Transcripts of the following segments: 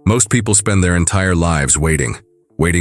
Most people spend their entire lives waiting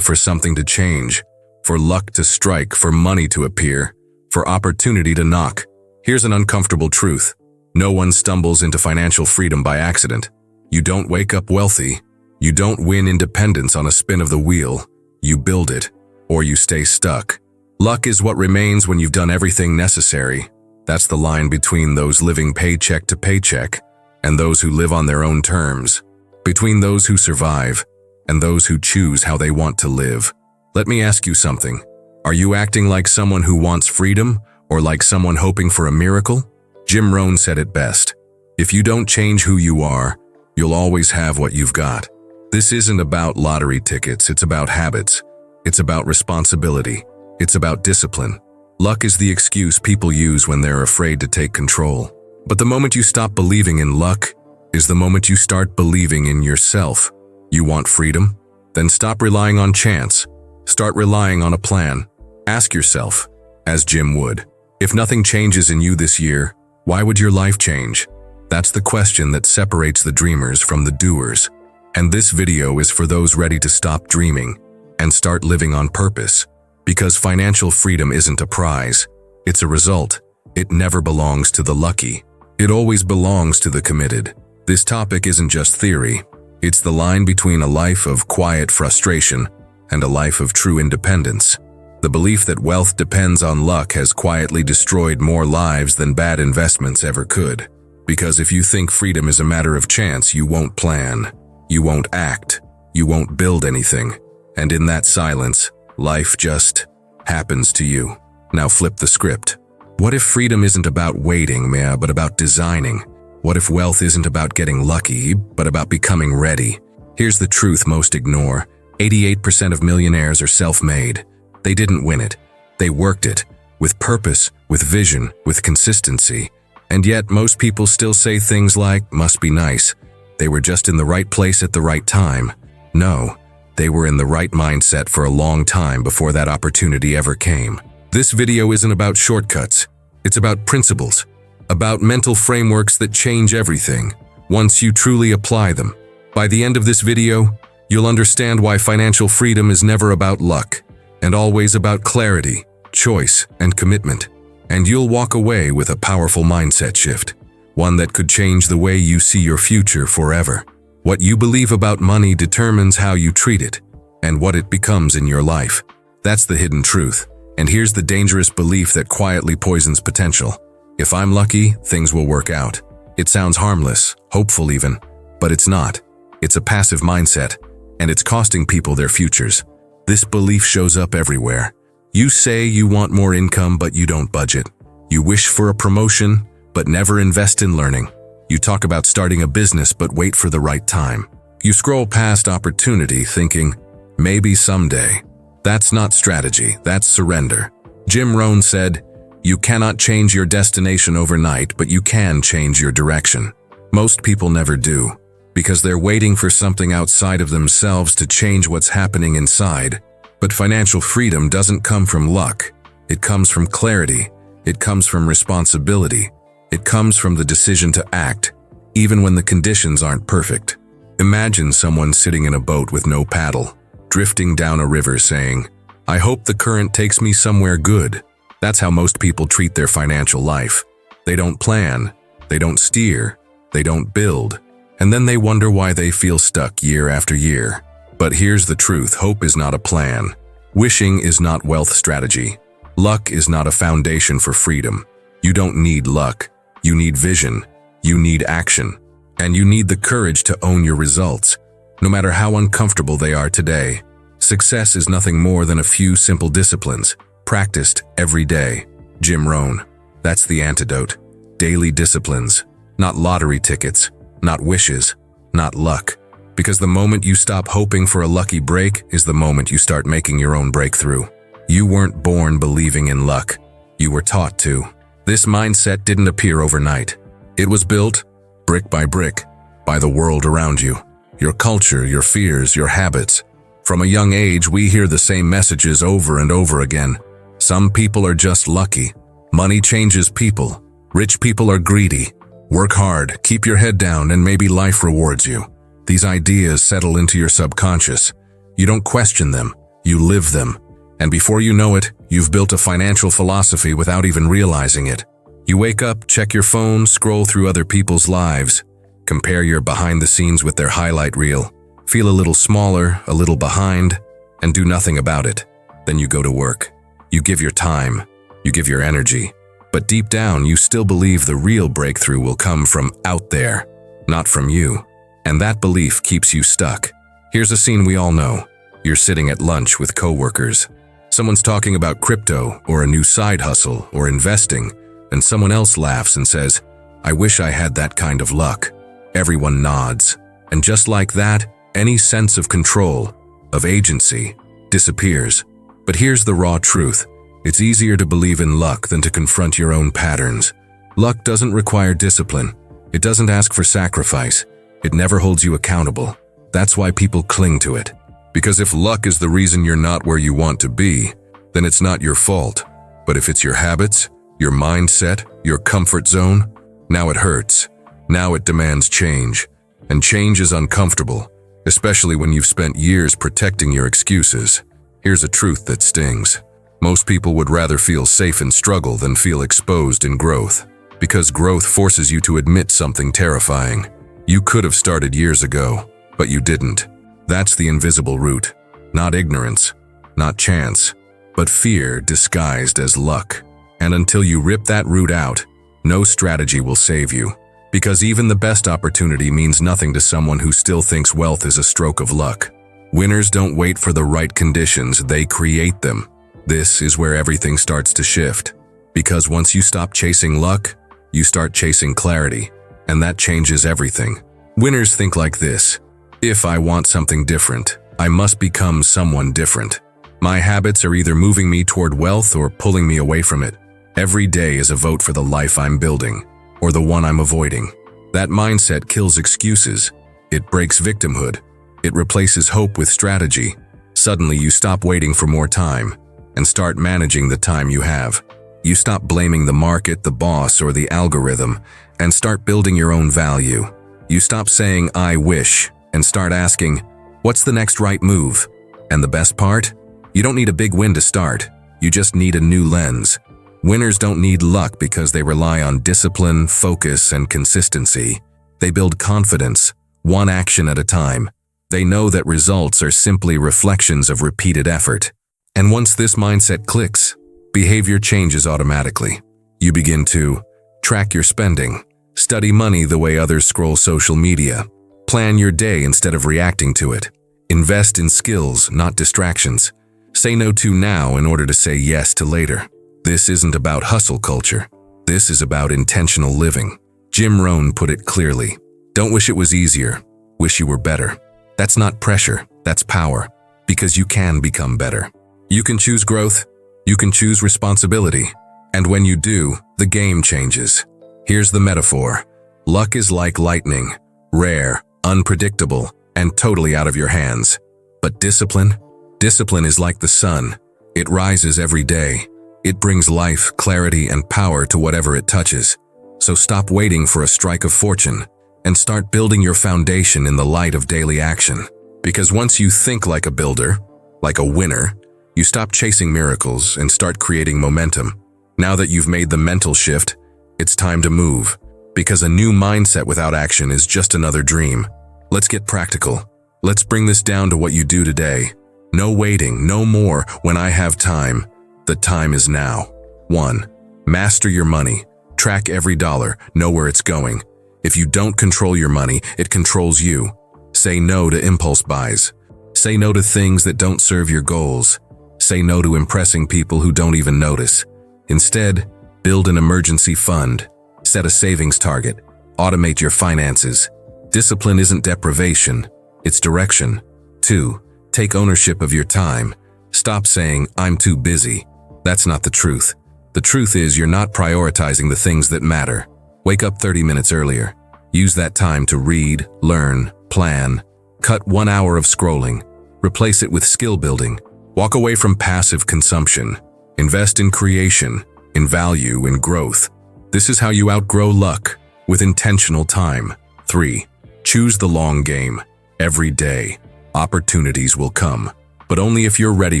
for something to change, for luck to strike, for money to appear, for opportunity to knock. Here's an uncomfortable truth. No one stumbles into financial freedom by accident. You don't wake up wealthy. You don't win independence on a spin of the wheel. You build it, or you stay stuck. Luck is what remains when you've done everything necessary. That's the line between those living paycheck to paycheck and those who live on their own terms. Between those who survive and those who choose how they want to live. Let me ask you something. Are you acting like someone who wants freedom or like someone hoping for a miracle? Jim Rohn said it best. If you don't change who you are, you'll always have what you've got. This isn't about lottery tickets, it's about habits. It's about responsibility. It's about discipline. Luck is the excuse people use when they're afraid to take control. But the moment you stop believing in luck is the moment you start believing in yourself. You want freedom? Then stop relying on chance. Start relying on a plan. Ask yourself, as Jim would, if nothing changes in you this year, why would your life change? That's the question that separates the dreamers from the doers. And this video is for those ready to stop dreaming and start living on purpose. Because financial freedom isn't a prize, it's a result. It never belongs to the lucky. It always belongs to the committed. This topic isn't just theory. It's the line between a life of quiet frustration and a life of true independence. The belief that wealth depends on luck has quietly destroyed more lives than bad investments ever could. Because if you think freedom is a matter of chance, you won't plan, you won't act, you won't build anything. And in that silence, life just happens to you. Now flip the script. What if freedom isn't about waiting, but about designing? What if wealth isn't about getting lucky, but about becoming ready? Here's the truth most ignore. 88% of millionaires are self-made. They didn't win it. They worked it, with purpose, with vision, with consistency. And yet most people still say things like, must be nice. They were just in the right place at the right time. No, they were in the right mindset for a long time before that opportunity ever came. This video isn't about shortcuts. It's about principles. About mental frameworks that change everything, once you truly apply them. By the end of this video, you'll understand why financial freedom is never about luck, and always about clarity, choice, and commitment. And you'll walk away with a powerful mindset shift, one that could change the way you see your future forever. What you believe about money determines how you treat it, and what it becomes in your life. That's the hidden truth. And here's the dangerous belief that quietly poisons potential. If I'm lucky, things will work out. It sounds harmless, hopeful even, but it's not. It's a passive mindset, and it's costing people their futures. This belief shows up everywhere. You say you want more income, but you don't budget. You wish for a promotion, but never invest in learning. You talk about starting a business, but wait for the right time. You scroll past opportunity thinking, maybe someday. That's not strategy, that's surrender. Jim Rohn said, you cannot change your destination overnight, but you can change your direction. Most people never do, because they're waiting for something outside of themselves to change what's happening inside. But financial freedom doesn't come from luck. It comes from clarity. It comes from responsibility. It comes from the decision to act, even when the conditions aren't perfect. Imagine someone sitting in a boat with no paddle, drifting down a river saying, I hope the current takes me somewhere good. That's how most people treat their financial life. They don't plan, they don't steer, they don't build, and then they wonder why they feel stuck year after year. But here's the truth, hope is not a plan. Wishing is not wealth strategy. Luck is not a foundation for freedom. You don't need luck. You need vision. You need action. And you need the courage to own your results, no matter how uncomfortable they are today. Success is nothing more than a few simple disciplines, practiced every day. Jim Rohn. That's the antidote. Daily disciplines. Not lottery tickets. Not wishes. Not luck. Because the moment you stop hoping for a lucky break is the moment you start making your own breakthrough. You weren't born believing in luck. You were taught to. This mindset didn't appear overnight. It was built, brick by brick, by the world around you. Your culture, your fears, your habits. From a young age, we hear the same messages over and over again. Some people are just lucky. Money changes people. Rich people are greedy. Work hard, keep your head down, and maybe life rewards you. These ideas settle into your subconscious. You don't question them, you live them. And before you know it, you've built a financial philosophy without even realizing it. You wake up, check your phone, scroll through other people's lives, compare your behind the scenes with their highlight reel, feel a little smaller, a little behind, and do nothing about it. Then you go to work. You give your time, you give your energy, but deep down you still believe the real breakthrough will come from out there, not from you. And that belief keeps you stuck. Here's a scene we all know. You're sitting at lunch with coworkers. Someone's talking about crypto or a new side hustle or investing, and someone else laughs and says, "I wish I had that kind of luck." Everyone nods. And just like that, any sense of control, of agency, disappears. But here's the raw truth. It's easier to believe in luck than to confront your own patterns. Luck doesn't require discipline. It doesn't ask for sacrifice. It never holds you accountable. That's why people cling to it. Because if luck is the reason you're not where you want to be, then it's not your fault. But if it's your habits, your mindset, your comfort zone, now it hurts. Now it demands change. And change is uncomfortable, especially when you've spent years protecting your excuses. Here's a truth that stings. Most people would rather feel safe in struggle than feel exposed in growth. Because growth forces you to admit something terrifying. You could have started years ago, but you didn't. That's the invisible root. Not ignorance, not chance, but fear disguised as luck. And until you rip that root out, no strategy will save you. Because even the best opportunity means nothing to someone who still thinks wealth is a stroke of luck. Winners don't wait for the right conditions, they create them. This is where everything starts to shift. Because once you stop chasing luck, you start chasing clarity, and that changes everything. Winners think like this: if I want something different, I must become someone different. My habits are either moving me toward wealth or pulling me away from it. Every day is a vote for the life I'm building, or the one I'm avoiding. That mindset kills excuses. It breaks victimhood. It replaces hope with strategy. Suddenly you stop waiting for more time and start managing the time you have. You stop blaming the market, the boss, or the algorithm, and start building your own value. You stop saying, "I wish," and start asking, "What's the next right move?" And the best part? You don't need a big win to start. You just need a new lens. Winners don't need luck because they rely on discipline, focus, and consistency. They build confidence, one action at a time. They know that results are simply reflections of repeated effort. And once this mindset clicks, behavior changes automatically. You begin to track your spending, study money the way others scroll social media, plan your day instead of reacting to it, invest in skills, not distractions, say no to now in order to say yes to later. This isn't about hustle culture. This is about intentional living. Jim Rohn put it clearly. Don't wish it was easier. Wish you were better. That's not pressure. That's power. Because you can become better. You can choose growth. You can choose responsibility. And when you do, the game changes. Here's the metaphor. Luck is like lightning. Rare, unpredictable, and totally out of your hands. But discipline? Discipline is like the sun. It rises every day. It brings life, clarity, and power to whatever it touches. So stop waiting for a strike of fortune and start building your foundation in the light of daily action. Because once you think like a builder, like a winner, you stop chasing miracles and start creating momentum. Now that you've made the mental shift, it's time to move. Because a new mindset without action is just another dream. Let's get practical. Let's bring this down to what you do today. No waiting, no more when I have time. The time is now. 1. Master your money. Track every dollar. Know where it's going. If you don't control your money, it controls you. Say no to impulse buys. Say no to things that don't serve your goals. Say no to impressing people who don't even notice. Instead, build an emergency fund. Set a savings target. Automate your finances. Discipline isn't deprivation, it's direction. 2. Take ownership of your time. Stop saying, "I'm too busy." That's not the truth. The truth is you're not prioritizing the things that matter. Wake up 30 minutes earlier. Use that time to read, learn, plan. Cut 1 hour of scrolling. Replace it with skill building. Walk away from passive consumption. Invest in creation, in value, in growth. This is how you outgrow luck. with intentional time. 3. Choose the long game. Every day, opportunities will come, but only if you're ready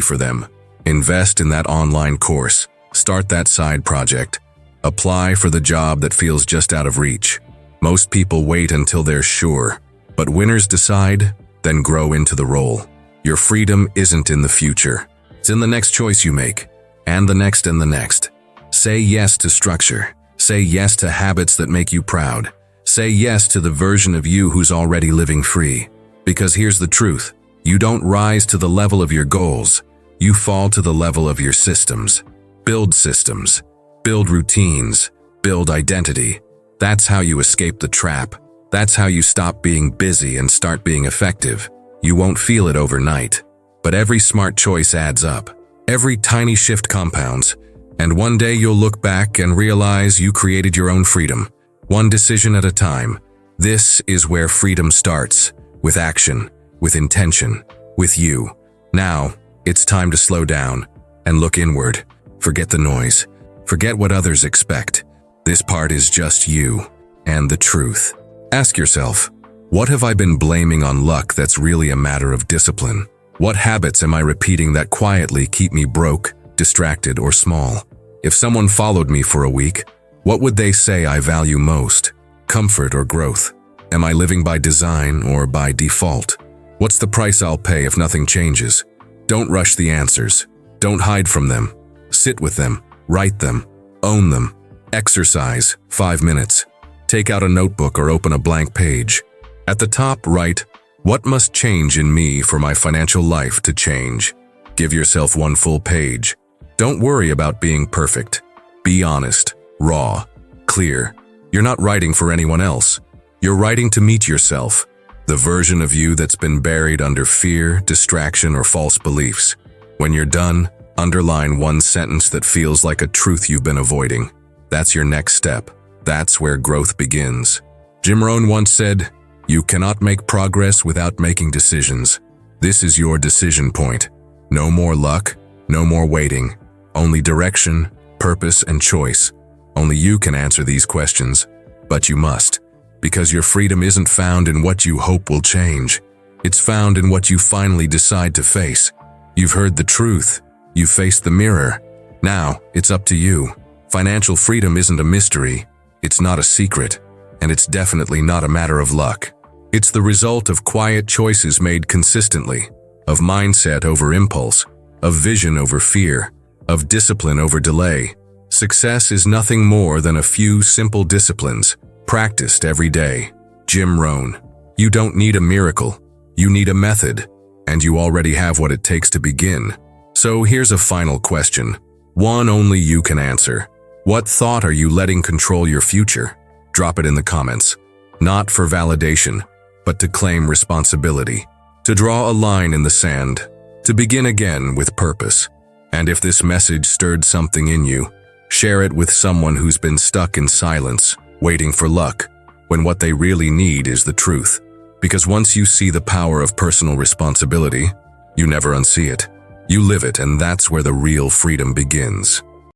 for them. Invest in that online course. Start that side project. Apply for the job that feels just out of reach. Most people wait until they're sure, but winners decide, then grow into the role. Your freedom isn't in the future. It's in the next choice you make, and the next and the next. Say yes to structure. Say yes to habits that make you proud. Say yes to the version of you who's already living free. Because here's the truth. You don't rise to the level of your goals. You fall to the level of your systems. Build systems. Build routines. Build identity. That's how you escape the trap. That's how you stop being busy and start being effective. You won't feel it overnight, but every smart choice adds up. Every tiny shift compounds, and one day you'll look back and realize you created your own freedom, one decision at a time. This is where freedom starts, with action, with intention, with you. Now, it's time to slow down and look inward. Forget the noise. Forget what others expect. This part is just you and the truth. Ask yourself, what have I been blaming on luck that's really a matter of discipline? What habits am I repeating that quietly keep me broke, distracted, or small? If someone followed me for a week, what would they say I value most? Comfort or growth? Am I living by design or by default? What's the price I'll pay if nothing changes? Don't rush the answers. Don't hide from them. Sit with them. Write them. Own them. Exercise. 5 minutes. Take out a notebook or open a blank page. At the top, write, what must change in me for my financial life to change? Give yourself one full page. Don't worry about being perfect. Be honest, raw, clear. You're not writing for anyone else. You're writing to meet yourself, the version of you that's been buried under fear, distraction, or false beliefs. When you're done, underline one sentence that feels like a truth you've been avoiding. That's your next step. That's where growth begins. Jim Rohn once said, you cannot make progress without making decisions. This is your decision point. No more luck, no more waiting. Only direction, purpose, and choice. Only you can answer these questions. But you must, because your freedom isn't found in what you hope will change. It's found in what you finally decide to face. You've heard the truth. You've faced the mirror. Now, it's up to you. Financial freedom isn't a mystery. It's not a secret. And it's definitely not a matter of luck. It's the result of quiet choices made consistently, of mindset over impulse, of vision over fear, of discipline over delay. Success is nothing more than a few simple disciplines, practiced every day. Jim Rohn. You don't need a miracle. You need a method, and you already have what it takes to begin. So here's a final question, one only you can answer. What thought are you letting control your future? Drop it in the comments. Not for validation, but to claim responsibility, to draw a line in the sand, to begin again with purpose. And if this message stirred something in you, share it with someone who's been stuck in silence, waiting for luck, when what they really need is the truth. Because once you see the power of personal responsibility, you never unsee it. You live it, and that's where the real freedom begins.